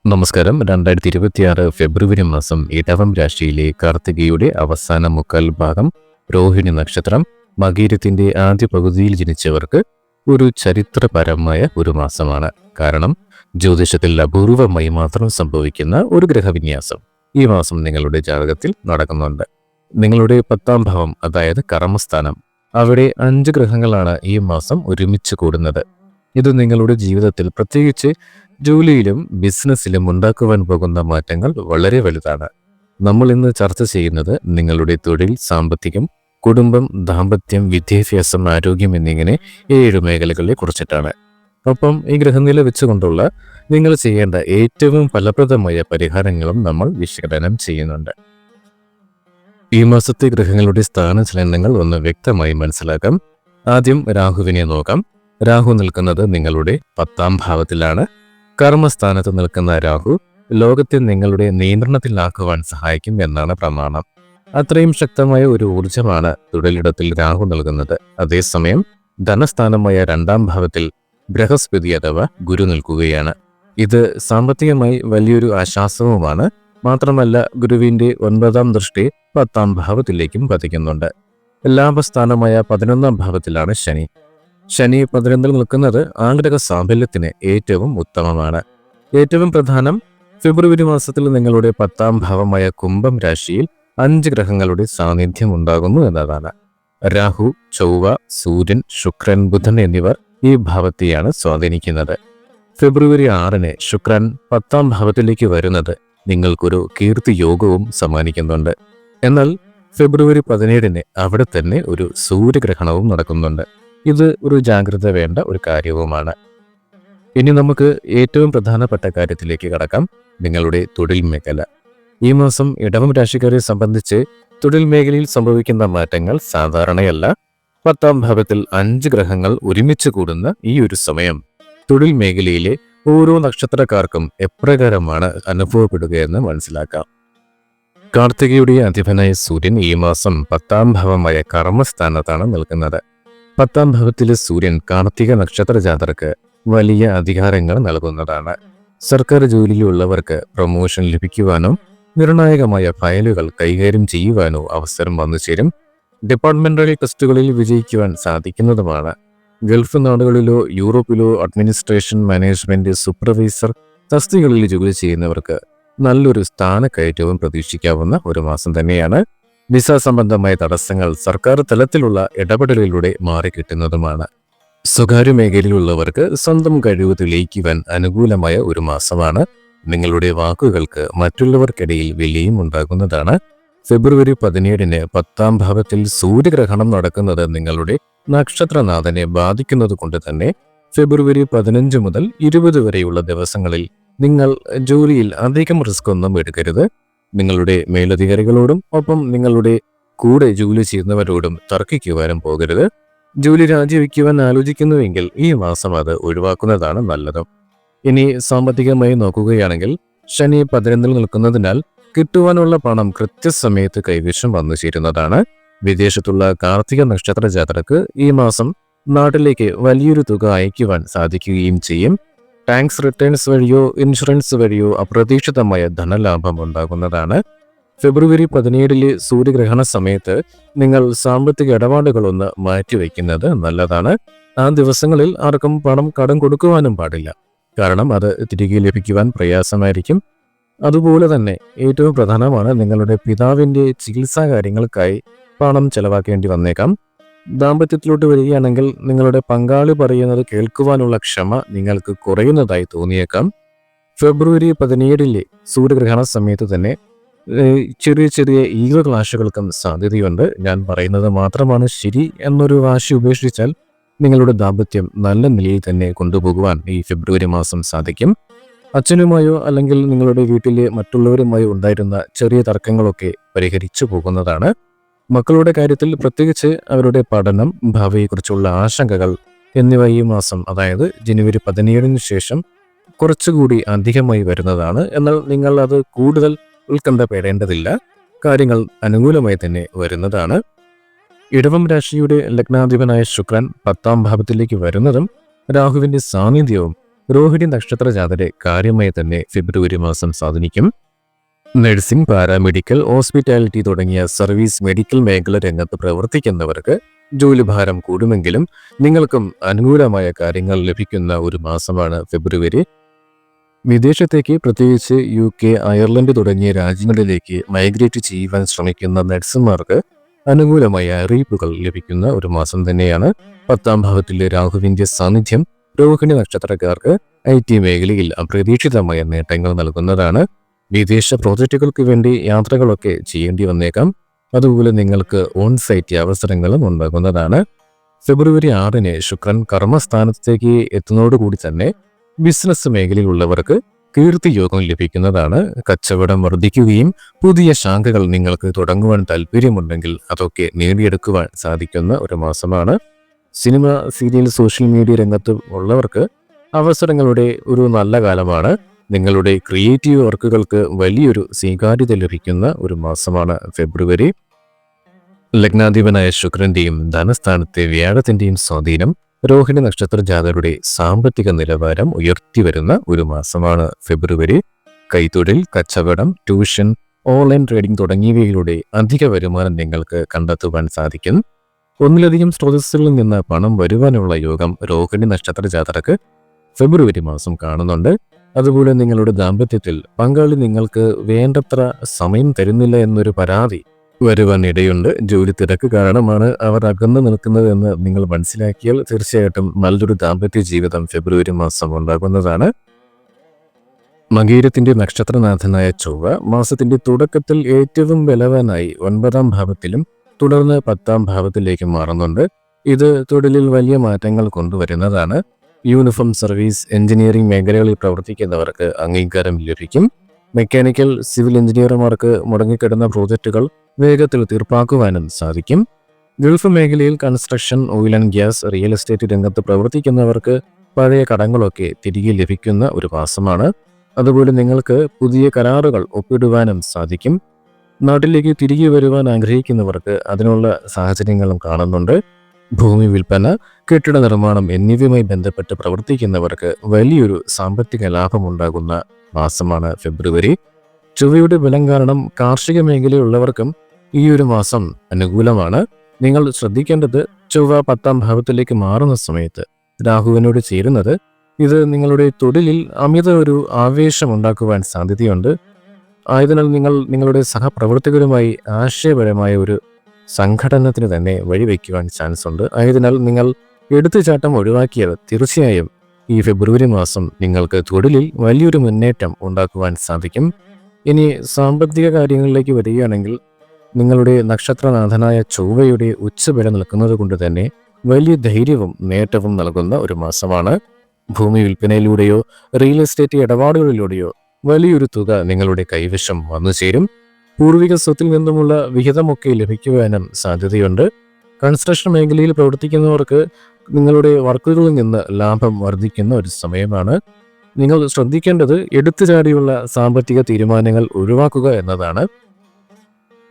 നമസ്കാരം. 2026 ഫെബ്രുവരി മാസം ഇടവം രാശിയിലെ കാർത്തികയുടെ അവസാന മുക്കാൽ ഭാഗം രോഹിണി നക്ഷത്രം മകീരത്തിന്റെ ആദ്യ പകുതിയിൽ ജനിച്ചവർക്ക് ഒരു ചരിത്രപരമായ ഒരു മാസമാണ്. കാരണം ജ്യോതിഷത്തിൽ അപൂർവമായി മാത്രം സംഭവിക്കുന്ന ഒരു ഗ്രഹവിന്യാസം ഈ മാസം നിങ്ങളുടെ ജാതകത്തിൽ നടക്കുന്നുണ്ട്. നിങ്ങളുടെ 10ാം ഭാവം, അതായത് കർമ്മസ്ഥാനം, അവിടെ 5 ഗ്രഹങ്ങളാണ് ഈ മാസം ഒരുമിച്ച് കൂടുന്നത്. ഇത് നിങ്ങളുടെ ജീവിതത്തിൽ, പ്രത്യേകിച്ച് ജോലിയിലും ബിസിനസ്സിലും ഉണ്ടാക്കുവാൻ പോകുന്ന മാറ്റങ്ങൾ വളരെ വലുതാണ്. നമ്മൾ ഇന്ന് ചർച്ച ചെയ്യുന്നത് നിങ്ങളുടെ തൊഴിൽ, സാമ്പത്തികം, കുടുംബം, ദാമ്പത്യം, വിദ്യാഭ്യാസം, ആരോഗ്യം എന്നിങ്ങനെ 7 മേഖലകളെ കുറിച്ചിട്ടാണ്. ഒപ്പം ഈ ഗ്രഹനില വെച്ചുകൊണ്ടുള്ള നിങ്ങൾ ചെയ്യേണ്ട ഏറ്റവും ഫലപ്രദമായ പരിഹാരങ്ങളും നമ്മൾ വിശകലനം ചെയ്യുന്നുണ്ട്. ഈ മാസത്തെ ഗ്രഹങ്ങളുടെ സ്ഥാനചലനങ്ങൾ ഒന്ന് വ്യക്തമായി മനസ്സിലാക്കാം. ആദ്യം രാഹുവിനെ നോക്കാം. രാഹു നിൽക്കുന്നത് നിങ്ങളുടെ 10ാം ഭാവത്തിലാണ്. കർമ്മസ്ഥാനത്ത് നിൽക്കുന്ന രാഹു ലോകത്തെ നിങ്ങളുടെ നിയന്ത്രണത്തിലാക്കുവാൻ സഹായിക്കും എന്നാണ് പ്രമാണം. അത്രയും ശക്തമായ ഒരു ഊർജമാണ് തൊഴിലിടത്തിൽ രാഹു നൽകുന്നത്. അതേസമയം ധനസ്ഥാനമായ 2ാം ഭാവത്തിൽ ബൃഹസ്പതി അഥവാ ഗുരു നിൽക്കുകയാണ്. ഇത് സാമ്പത്തികമായി വലിയൊരു ആശ്വാസവുമാണ്. മാത്രമല്ല, ഗുരുവിന്റെ 9ാം ദൃഷ്ടി 10ാം ഭാവത്തിലേക്കും പതിക്കുന്നുണ്ട്. ലാഭസ്ഥാനമായ 11ാം ഭാവത്തിലാണ് ശനി. ശനി 11ൽ നിൽക്കുന്നത് ആഗ്രഹ സാഫല്യത്തിന് ഏറ്റവും ഉത്തമമാണ്. ഏറ്റവും പ്രധാനം, ഫെബ്രുവരി മാസത്തിൽ നിങ്ങളുടെ 10ാം ഭാവമായ കുംഭം രാശിയിൽ 5 ഗ്രഹങ്ങളുടെ സാന്നിധ്യം ഉണ്ടാകുന്നു എന്നതാണ്. രാഹു, ചൊവ്വ, സൂര്യൻ, ശുക്രൻ, ബുധൻ എന്നിവർ ഈ ഭാവത്തെയാണ് സ്വാധീനിക്കുന്നത്. ഫെബ്രുവരി 6-ന് ശുക്രൻ 10ാം ഭാവത്തിലേക്ക് വരുന്നത് നിങ്ങൾക്കൊരു കീർത്തി യോഗവും സമ്മാനിക്കുന്നുണ്ട്. എന്നാൽ ഫെബ്രുവരി 17-ന് അവിടെ തന്നെ ഒരു സൂര്യഗ്രഹണവും നടക്കുന്നുണ്ട്. ഇത് ഒരു ജാഗ്രത വേണ്ട ഒരു കാര്യവുമാണ്. ഇനി നമുക്ക് ഏറ്റവും പ്രധാനപ്പെട്ട കാര്യത്തിലേക്ക് കടക്കാം. നിങ്ങളുടെ തൊഴിൽ മേഖല. ഈ മാസം ഇടവം രാശിക്കാരെ സംബന്ധിച്ച് തൊഴിൽ മേഖലയിൽ സംഭവിക്കുന്ന മാറ്റങ്ങൾ സാധാരണയല്ല. 10ാം ഭാവത്തിൽ 5 ഗ്രഹങ്ങൾ ഒരുമിച്ച് കൂടുന്ന ഈ ഒരു സമയം തൊഴിൽ മേഖലയിലെ ഓരോ നക്ഷത്രക്കാർക്കും എപ്രകാരമാണ് അനുഭവപ്പെടുകയെന്ന് മനസ്സിലാക്കാം. കാർത്തികയുടെ അധിപനായ സൂര്യൻ ഈ മാസം 10ാം ഭാവമായ കർമ്മസ്ഥാനത്താണ് നിൽക്കുന്നത്. 10ാം ഭാവത്തിലെ സൂര്യൻ കാർത്തിക നക്ഷത്ര ജാതർക്ക് വലിയ അധികാരങ്ങൾ നൽകുന്നതാണ്. സർക്കാർ ജോലിയിലുള്ളവർക്ക് പ്രൊമോഷൻ ലഭിക്കുവാനോ നിർണായകമായ ഫയലുകൾ കൈകാര്യം ചെയ്യുവാനോ അവസരം വന്നു ചേരും. ഡിപ്പാർട്ട്മെന്റൽ ടെസ്റ്റുകളിൽ വിജയിക്കുവാൻ സാധിക്കുന്നതുമാണ്. ഗൾഫ് നാടുകളിലോ യൂറോപ്പിലോ അഡ്മിനിസ്ട്രേഷൻ, മാനേജ്മെന്റ്, സൂപ്പർവൈസർ തസ്തികകളിൽ ജോലി ചെയ്യുന്നവർക്ക് നല്ലൊരു സ്ഥാനക്കയറ്റവും പ്രതീക്ഷിക്കാവുന്ന ഒരു മാസം തന്നെയാണ്. വിസ സംബന്ധമായ തടസ്സങ്ങൾ സർക്കാർ തലത്തിലുള്ള ഇടപെടലിലൂടെ മാറിക്കിട്ടുന്നതുമാണ്. സ്വകാര്യ മേഖലയിലുള്ളവർക്ക് സ്വന്തം കഴിവ് തെളിയിക്കുവാൻ അനുകൂലമായ ഒരു മാസമാണ്. നിങ്ങളുടെ വാക്കുകൾക്ക് മറ്റുള്ളവർക്കിടയിൽ വിലയും ഉണ്ടാകുന്നതാണ്. ഫെബ്രുവരി 17-ന് 10ാം ഭാവത്തിൽ സൂര്യഗ്രഹണം നടക്കുന്നത് നിങ്ങളുടെ നക്ഷത്രനാഥനെ ബാധിക്കുന്നത് കൊണ്ട് തന്നെ ഫെബ്രുവരി 15 മുതൽ 20 വരെയുള്ള ദിവസങ്ങളിൽ നിങ്ങൾ ജോലിയിൽ അധികം റിസ്ക് ഒന്നും എടുക്കരുത്. നിങ്ങളുടെ മേലധികാരികളോടും ഒപ്പം നിങ്ങളുടെ കൂടെ ജോലി ചെയ്യുന്നവരോടും തർക്കിക്കുവാനും പോകരുത്. ജോലി രാജിവെക്കുവാൻ ആലോചിക്കുന്നുവെങ്കിൽ ഈ മാസം അത് ഒഴിവാക്കുന്നതാണ് നല്ലത്. ഇനി സാമ്പത്തികമായി നോക്കുകയാണെങ്കിൽ ശനി 11ൽ നിൽക്കുന്നതിനാൽ കിട്ടുവാനുള്ള പണം കൃത്യസമയത്ത് കൈവശം വന്നു ചേരുന്നതാണ്. വിദേശത്തുള്ള കാർത്തിക നക്ഷത്ര ജാതകർക്ക് ഈ മാസം നാട്ടിലേക്ക് വലിയൊരു തുക അയക്കുവാൻ സാധിക്കുകയും ചെയ്യും. ടാക്സ് റിട്ടേൺസ് വഴിയോ ഇൻഷുറൻസ് വഴിയോ അപ്രതീക്ഷിതമായ ധനലാഭം ഉണ്ടാകുന്നതാണ്. ഫെബ്രുവരി 17-ലെ സൂര്യഗ്രഹണ സമയത്ത് നിങ്ങൾ സാമ്പത്തിക ഇടപാടുകളൊന്ന് മാറ്റിവെക്കുന്നത് നല്ലതാണ്. ആ ദിവസങ്ങളിൽ ആർക്കും പണം കടം കൊടുക്കുവാനും പാടില്ല. കാരണം അത് തിരികെ ലഭിക്കുവാൻ പ്രയാസമായിരിക്കും. അതുപോലെ തന്നെ ഏറ്റവും പ്രധാനമാണ്, നിങ്ങളുടെ പിതാവിൻ്റെ ചികിത്സാ കാര്യങ്ങൾക്കായി പണം ചെലവാക്കേണ്ടി വന്നേക്കാം. ദാമ്പത്യത്തിലോട്ട് വരികയാണെങ്കിൽ നിങ്ങളുടെ പങ്കാളി പറയുന്നത് കേൾക്കുവാനുള്ള ക്ഷമ നിങ്ങൾക്ക് കുറയുന്നതായി തോന്നിയേക്കാം. ഫെബ്രുവരി 17-ലെ സൂര്യഗ്രഹണ സമയത്ത് തന്നെ ചെറിയ ചെറിയ ഈഗോ ക്ലാഷുകൾക്കും സാധ്യതയുണ്ട്. ഞാൻ പറയുന്നത് മാത്രമാണ് ശരി എന്നൊരു വാശി ഉപേക്ഷിച്ചാൽ നിങ്ങളുടെ ദാമ്പത്യം നല്ല നിലയിൽ തന്നെ കൊണ്ടുപോകുവാൻ ഈ ഫെബ്രുവരി മാസം സാധിക്കും. അച്ഛനുമായോ അല്ലെങ്കിൽ നിങ്ങളുടെ വീട്ടിലെ മറ്റുള്ളവരുമായോ ഉണ്ടായിരുന്ന ചെറിയ തർക്കങ്ങളൊക്കെ പരിഹരിച്ചു പോകുന്നതാണ്. മക്കളുടെ കാര്യത്തിൽ പ്രത്യേകിച്ച് അവരുടെ പഠനം, ഭാവിയെക്കുറിച്ചുള്ള ആശങ്കകൾ എന്നിവ ഈ മാസം, അതായത് ജനുവരി 17-ന് ശേഷം കുറച്ചുകൂടി അധികമായി വരുന്നതാണ്. എന്നാൽ നിങ്ങൾ അത് കൂടുതൽ ഉത്കണ്ഠപ്പെടേണ്ടതില്ല. കാര്യങ്ങൾ അനുകൂലമായി തന്നെ വരുന്നതാണ്. ഇടവം രാശിയുടെ ലഗ്നാധിപനായ ശുക്രൻ 10ാം ഭാവത്തിലേക്ക് വരുന്നതും രാഹുവിന്റെ സാന്നിധ്യവും രോഹിണി നക്ഷത്ര ജാതരെ കാര്യമായി തന്നെ ഫെബ്രുവരി മാസം സ്വാധീനിക്കും. നഴ്സിംഗ്, പാരാമെഡിക്കൽ, ഹോസ്പിറ്റാലിറ്റി തുടങ്ങിയ സർവീസ് മെഡിക്കൽ മേഖല രംഗത്ത് പ്രവർത്തിക്കുന്നവർക്ക് ജോലിഭാരം കൂടുമെങ്കിലും നിങ്ങൾക്കും അനുകൂലമായ കാര്യങ്ങൾ ലഭിക്കുന്ന ഒരു മാസമാണ് ഫെബ്രുവരി. വിദേശത്തേക്ക്, പ്രത്യേകിച്ച് UK, അയർലൻഡ് തുടങ്ങിയ രാജ്യങ്ങളിലേക്ക് മൈഗ്രേറ്റ് ചെയ്യുവാൻ ശ്രമിക്കുന്ന നഴ്സുമാർക്ക് അനുകൂലമായ അറിയിപ്പുകൾ ലഭിക്കുന്ന ഒരു മാസം തന്നെയാണ്. 10ാം ഭാവത്തിലെ രാഹുവിന്റെ സാന്നിധ്യം രോഹിണി നക്ഷത്രക്കാർക്ക് IT മേഖലയിൽ അപ്രതീക്ഷിതമായ നേട്ടങ്ങൾ നൽകുന്നതാണ്. വിദേശ പ്രോജക്റ്റുകൾക്ക് വേണ്ടി യാത്രകളൊക്കെ ചെയ്യേണ്ടി വന്നേക്കാം. അതുപോലെ നിങ്ങൾക്ക് ഓൺ സൈറ്റ് അവസരങ്ങളും ഉണ്ടാകുന്നതാണ്. ഫെബ്രുവരി 6-ന് ശുക്രൻ കർമ്മസ്ഥാനത്തേക്ക് എത്തുന്നതോടുകൂടി തന്നെ ബിസിനസ് മേഖലയിലുള്ളവർക്ക് കീർത്തി യോഗം ലഭിക്കുന്നതാണ്. കച്ചവടം വർദ്ധിക്കുകയും പുതിയ ശാഖകൾ നിങ്ങൾക്ക് തുടങ്ങുവാൻ താല്പര്യമുണ്ടെങ്കിൽ അതൊക്കെ നേടിയെടുക്കുവാൻ സാധിക്കുന്ന ഒരു മാസമാണ്. സിനിമ, സീരിയൽ, സോഷ്യൽ മീഡിയ രംഗത്ത് ഉള്ളവർക്ക് അവസരങ്ങളുടെ ഒരു നല്ല കാലമാണ്. നിങ്ങളുടെ ക്രിയേറ്റീവ് വർക്കുകൾക്ക് വലിയൊരു സ്വീകാര്യത ലഭിക്കുന്ന ഒരു മാസമാണ് ഫെബ്രുവരി. ലഗ്നാധിപനായ ശുക്രന്റെയും ധനസ്ഥാനത്തെ വ്യാഴത്തിന്റെയും സ്വാധീനം രോഹിണി നക്ഷത്ര ജാതരുടെ സാമ്പത്തിക നിലവാരം ഉയർത്തിവരുന്ന ഒരു മാസമാണ് ഫെബ്രുവരി. കൈത്തൊഴിൽ, കച്ചവടം, ട്യൂഷൻ, ഓൺലൈൻ ട്രേഡിംഗ് തുടങ്ങിയവയിലൂടെ അധിക വരുമാനം നിങ്ങൾക്ക് കണ്ടെത്തുവാൻ സാധിക്കും. ഒന്നിലധികം സ്രോതസ്സുകളിൽ നിന്ന് പണം വരുവാനുള്ള യോഗം രോഹിണി നക്ഷത്ര ജാതകർക്ക് ഫെബ്രുവരി മാസം കാണുന്നുണ്ട്. അതുപോലെ നിങ്ങളുടെ ദാമ്പത്യത്തിൽ പങ്കാളി നിങ്ങൾക്ക് വേണ്ടത്ര സമയം തരുന്നില്ല എന്നൊരു പരാതി വരുവാൻ ഇടയുണ്ട്. ജോലി തിരക്ക് കാരണമാണ് അവർ അകന്നു നിൽക്കുന്നതെന്ന് നിങ്ങൾ മനസ്സിലാക്കിയാൽ തീർച്ചയായിട്ടും നല്ലൊരു ദാമ്പത്യ ജീവിതം ഫെബ്രുവരി മാസം ഉണ്ടാകുന്നതാണ്. മകീരത്തിന്റെ നക്ഷത്രനാഥനായ ചൊവ്വ മാസത്തിന്റെ തുടക്കത്തിൽ ഏറ്റവും ബലവാനായി 9ാം ഭാവത്തിലും തുടർന്ന് 10ാം ഭാവത്തിലേക്ക് മാറുന്നുണ്ട്. ഇത് തൊഴിലിൽ വലിയ മാറ്റങ്ങൾ കൊണ്ടുവരുന്നതാണ്. യൂണിഫോം സർവീസ്, എഞ്ചിനീയറിംഗ് മേഖലകളിൽ പ്രവർത്തിക്കുന്നവർക്ക് അംഗീകാരം ലഭിക്കും. മെക്കാനിക്കൽ, സിവിൽ എഞ്ചിനീയർമാർക്ക് മുടങ്ങിക്കിടന്ന പ്രോജക്റ്റുകൾ വേഗത്തിൽ തീർപ്പാക്കുവാനും സാധിക്കും. ഗൾഫ് മേഖലയിൽ construction, oil and gas, real estate രംഗത്ത് പ്രവർത്തിക്കുന്നവർക്ക് പഴയ കടങ്ങളൊക്കെ തിരികെ ലഭിക്കുന്ന ഒരു മാസമാണ്. അതുപോലെ നിങ്ങൾക്ക് പുതിയ കരാറുകൾ ഒപ്പിടുവാനും സാധിക്കും. നാട്ടിലേക്ക് തിരികെ വരുവാൻ ആഗ്രഹിക്കുന്നവർക്ക് അതിനുള്ള സാഹചര്യങ്ങളും കാണുന്നുണ്ട്. ഭൂമി വിൽപ്പന, കെട്ടിട നിർമ്മാണം എന്നിവയുമായി ബന്ധപ്പെട്ട് പ്രവർത്തിക്കുന്നവർക്ക് വലിയൊരു സാമ്പത്തിക ലാഭമുണ്ടാകുന്ന മാസമാണ് ഫെബ്രുവരി. ചൊവ്വയുടെ ബലം കാരണം കാർഷിക മേഖലയുള്ളവർക്കും ഈ ഒരു മാസം അനുകൂലമാണ്. നിങ്ങൾ ശ്രദ്ധിക്കേണ്ടത് ചൊവ്വ 10ാം ഭാവത്തിലേക്ക് മാറുന്ന സമയത്ത് രാഹുവിനോട് ചേരുന്നത് ഇത് നിങ്ങളുടെ തൊഴിലിൽ അമിത ഒരു ആവേശം ഉണ്ടാക്കുവാൻ സാധ്യതയുണ്ട്. ആയതിനാൽ നിങ്ങൾ നിങ്ങളുടെ സഹപ്രവർത്തകരുമായി ആശയപരമായ ഒരു സംഘടനത്തിന് തന്നെ വഴിവെക്കുവാൻ ചാൻസ് ഉണ്ട്. ആയതിനാൽ നിങ്ങൾ എടുത്തുചാട്ടം ഒഴിവാക്കിയത് തീർച്ചയായും ഈ ഫെബ്രുവരി മാസം നിങ്ങൾക്ക് തൊഴിലിൽ വലിയൊരു മുന്നേറ്റം ഉണ്ടാക്കുവാൻ സാധിക്കും. ഇനി സാമ്പത്തിക കാര്യങ്ങളിലേക്ക് വരികയാണെങ്കിൽ നിങ്ങളുടെ നക്ഷത്രനാഥനായ ചൊവ്വയുടെ ഉച്ചബലം നിൽക്കുന്നത് കൊണ്ട് തന്നെ വലിയ ധൈര്യവും നേട്ടവും നൽകുന്ന ഒരു മാസമാണ്. ഭൂമി വിൽപ്പനയിലൂടെയോ റിയൽ എസ്റ്റേറ്റ് ഇടപാടുകളിലൂടെയോ വലിയൊരു തുക നിങ്ങളുടെ കൈവശം വന്നു ചേരും. പൂർവിക സ്വത്തിൽ നിന്നുമുള്ള വിഹിതമൊക്കെ ലഭിക്കുവാനും സാധ്യതയുണ്ട്. കൺസ്ട്രക്ഷൻ മേഖലയിൽ പ്രവർത്തിക്കുന്നവർക്ക് നിങ്ങളുടെ വർക്കുകളിൽ നിന്ന് ലാഭം വർദ്ധിക്കുന്ന ഒരു സമയമാണ്. നിങ്ങൾ ശ്രദ്ധിക്കേണ്ടത് എടുത്തുചാടിയുള്ള സാമ്പത്തിക തീരുമാനങ്ങൾ ഒഴിവാക്കുക എന്നതാണ്.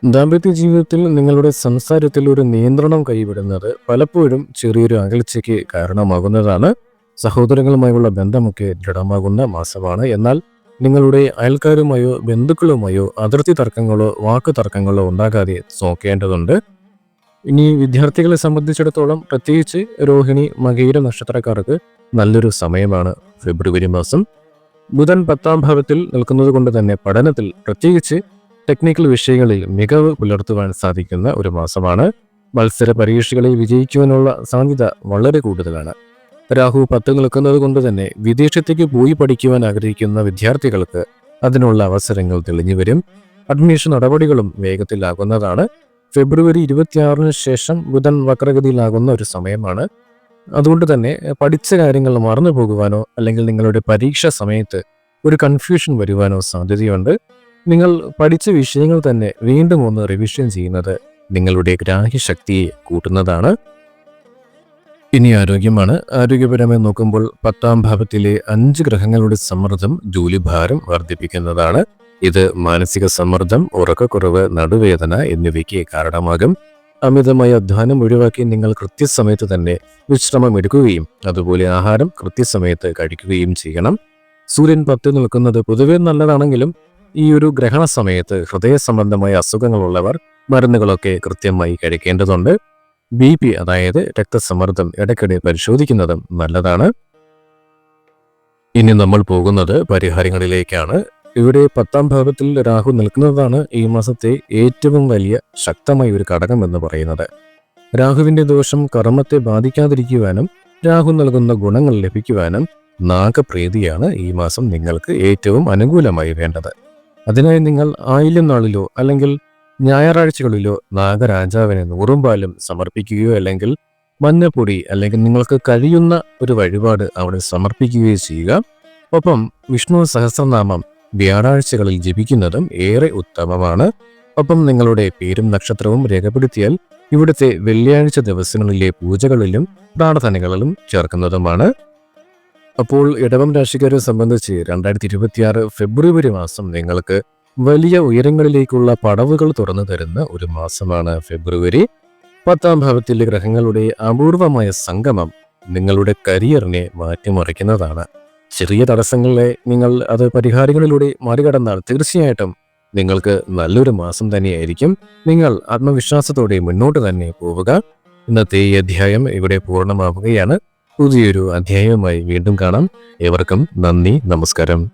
ദാമ്പത്യ ജീവിതത്തിൽ നിങ്ങളുടെ സംസാരത്തിൽ ഒരു നിയന്ത്രണം കൈവിടുന്നത് പലപ്പോഴും ചെറിയൊരു അകൽച്ചയ്ക്ക് കാരണമാകുന്നതാണ്. സഹോദരങ്ങളുമായുള്ള ബന്ധമൊക്കെ ദൃഢമാകുന്ന മാസമാണ്. എന്നാൽ നിങ്ങളുടെ അയൽക്കാരുമായോ ബന്ധുക്കളുമായോ അതിർത്തി തർക്കങ്ങളോ വാക്കു തർക്കങ്ങളോ ഉണ്ടാകാതെ നോക്കേണ്ടതുണ്ട്. ഇനി വിദ്യാർത്ഥികളെ സംബന്ധിച്ചിടത്തോളം പ്രത്യേകിച്ച് രോഹിണി, മകീര നക്ഷത്രക്കാർക്ക് നല്ലൊരു സമയമാണ് ഫെബ്രുവരി മാസം. ബുധൻ 10ാം ഭാവത്തിൽ നിൽക്കുന്നത് കൊണ്ട് തന്നെ പഠനത്തിൽ പ്രത്യേകിച്ച് ടെക്നിക്കൽ വിഷയങ്ങളിൽ മികവ് പുലർത്തുവാൻ സാധിക്കുന്ന ഒരു മാസമാണ്. മത്സര പരീക്ഷകളിൽ വിജയിക്കുവാനുള്ള സാധ്യത വളരെ കൂടുതലാണ്. രാഹു 10 നിൽക്കുന്നത് കൊണ്ട് തന്നെ വിദേശത്തേക്ക് പോയി പഠിക്കുവാൻ ആഗ്രഹിക്കുന്ന വിദ്യാർത്ഥികൾക്ക് അതിനുള്ള അവസരങ്ങൾ തെളിഞ്ഞു വരും. അഡ്മിഷൻ നടപടികളും വേഗത്തിലാകുന്നതാണ്. ഫെബ്രുവരി 26-ന് ശേഷം ബുധൻ വക്രഗതിയിലാകുന്ന ഒരു സമയമാണ്. അതുകൊണ്ട് തന്നെ പഠിച്ച കാര്യങ്ങൾ മറന്നു പോകുവാനോ അല്ലെങ്കിൽ നിങ്ങളുടെ പരീക്ഷാ സമയത്ത് ഒരു കൺഫ്യൂഷൻ വരുവാനോ സാധ്യതയുണ്ട്. നിങ്ങൾ പഠിച്ച വിഷയങ്ങൾ തന്നെ വീണ്ടും ഒന്ന് റിവിഷൻ ചെയ്യുന്നത് നിങ്ങളുടെ ഗ്രാഹ്യശക്തിയെ കൂട്ടുന്നതാണ്. ഇനി ആരോഗ്യമാണ്. ആരോഗ്യപരമായി നോക്കുമ്പോൾ 10ാം ഭാവത്തിലെ 5 ഗ്രഹങ്ങളുടെ സമ്മർദ്ദം ജോലിഭാരം വർദ്ധിപ്പിക്കുന്നതാണ്. ഇത് മാനസിക സമ്മർദ്ദം, ഉറക്കക്കുറവ്, നടുവേദന എന്നിവയ്ക്ക് കാരണമാകും. അമിതമായ അധ്വാനം ഒഴിവാക്കി നിങ്ങൾ കൃത്യസമയത്ത് തന്നെ വിശ്രമം എടുക്കുകയും അതുപോലെ ആഹാരം കൃത്യസമയത്ത് കഴിക്കുകയും ചെയ്യണം. സൂര്യൻ 10 നിൽക്കുന്നത് പൊതുവെ നല്ലതാണെങ്കിലും ഈ ഒരു ഗ്രഹണ സമയത്ത് ഹൃദയ സംബന്ധമായ അസുഖങ്ങളുള്ളവർ മരുന്നുകളൊക്കെ കൃത്യമായി കഴിക്കേണ്ടതുണ്ട്. BP അതായത് രക്തസമ്മർദ്ദം ഇടയ്ക്കിടെ പരിശോധിക്കുന്നതും നല്ലതാണ്. ഇനി നമ്മൾ പോകുന്നത് പരിഹാരങ്ങളിലേക്കാണ്. ഇവിടെ 10ാം ഭാവത്തിൽ രാഹു നിൽക്കുന്നതാണ് ഈ മാസത്തെ ഏറ്റവും വലിയ ശക്തമായ ഒരു ഘടകം എന്ന് പറയുന്നത്. രാഹുവിന്റെ ദോഷം കർമ്മത്തെ ബാധിക്കാതിരിക്കുവാനും രാഹു നൽകുന്ന ഗുണങ്ങൾ ലഭിക്കുവാനും നാഗപ്രീതിയാണ് ഈ മാസം നിങ്ങൾക്ക് ഏറ്റവും അനുകൂലമായി വേണ്ടത്. അതിനായി നിങ്ങൾ ആയില്യം നാളിലോ അല്ലെങ്കിൽ ഞായറാഴ്ചകളിലോ നാഗരാജാവിന് നൂറുംപാലും സമർപ്പിക്കുകയോ അല്ലെങ്കിൽ മഞ്ഞപ്പൊടി അല്ലെങ്കിൽ നിങ്ങൾക്ക് കഴിയുന്ന ഒരു വഴിപാട് അവിടെ സമർപ്പിക്കുകയോ ചെയ്യുക. ഒപ്പം വിഷ്ണു സഹസ്രനാമം വ്യാഴാഴ്ചകളിൽ ജപിക്കുന്നതും ഏറെ ഉത്തമമാണ്. ഒപ്പം നിങ്ങളുടെ പേരും നക്ഷത്രവും രേഖപ്പെടുത്തിയാൽ ഇവിടുത്തെ വെള്ളിയാഴ്ച ദിവസങ്ങളിലെ പൂജകളിലും പ്രാർത്ഥനകളിലും ചേർക്കുന്നതുമാണ്. അപ്പോൾ ഇടവം രാശിക്കാരെ സംബന്ധിച്ച് 2026 ഫെബ്രുവരി മാസം നിങ്ങൾക്ക് വലിയ ഉയരങ്ങളിലേക്കുള്ള പടവുകൾ തുറന്നു തരുന്ന ഒരു മാസമാണ് ഫെബ്രുവരി. 10ാം ഭാവത്തിലെ ഗ്രഹങ്ങളുടെ അപൂർവമായ സംഗമം നിങ്ങളുടെ കരിയറിനെ മാറ്റിമറിക്കുന്നതാണ്. ചെറിയ തടസ്സങ്ങളെ നിങ്ങൾ അത് പരിഹാരങ്ങളിലൂടെ മറികടന്നാൽ തീർച്ചയായിട്ടും നിങ്ങൾക്ക് നല്ലൊരു മാസം തന്നെയായിരിക്കും. നിങ്ങൾ ആത്മവിശ്വാസത്തോടെ മുന്നോട്ട് തന്നെ പോവുക. ഇന്നത്തെ ഈ അധ്യായം ഇവിടെ പൂർണ്ണമാവുകയാണ്. പുതിയൊരു അധ്യായവുമായി വീണ്ടും കാണാം. ഏവർക്കും നന്ദി, നമസ്കാരം.